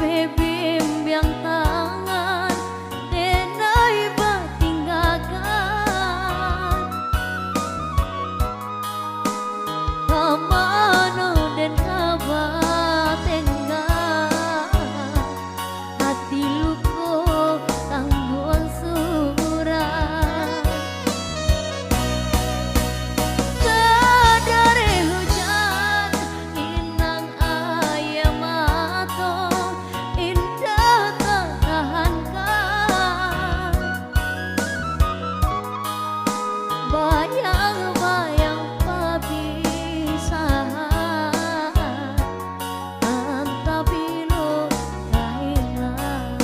bimbang tangan denai batinggakan pamano dan kabar tengah hati luko tangguan surat sadare hujan inang ayam atau indah tak tahankan bayang-bayang perpisahan antara pilu kehilangan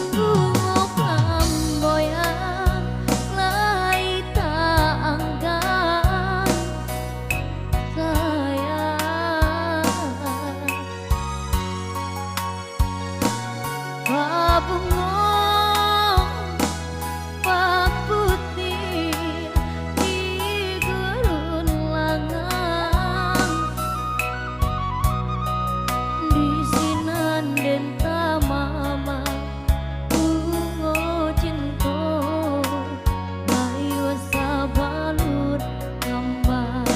bunga flamboyan lai tak anggan sayang babungong paputih di gurun langang di sinan den tamama bungo cinta bayu sabalut ngambang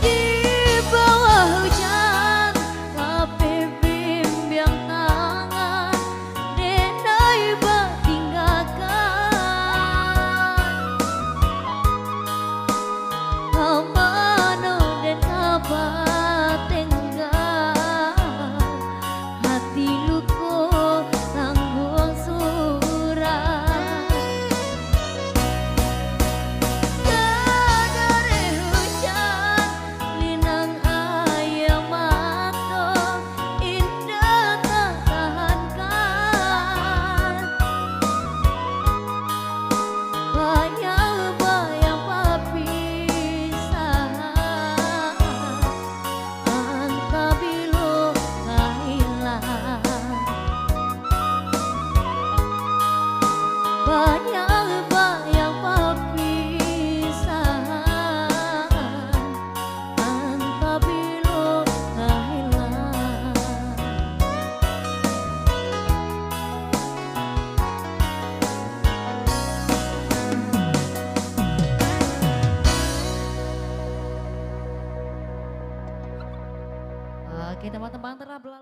di bawah hujan tapi bimbang tangan denai batinggakan pamano dan kabar tengah hati luko tangguh surat sadare hujan linang ayam atau indah tak tahankan bayang-bayang perpisahan antara pilu kehilangan bayang-bayang perpisahan antara pilu kehilangan. Oke teman-teman terabla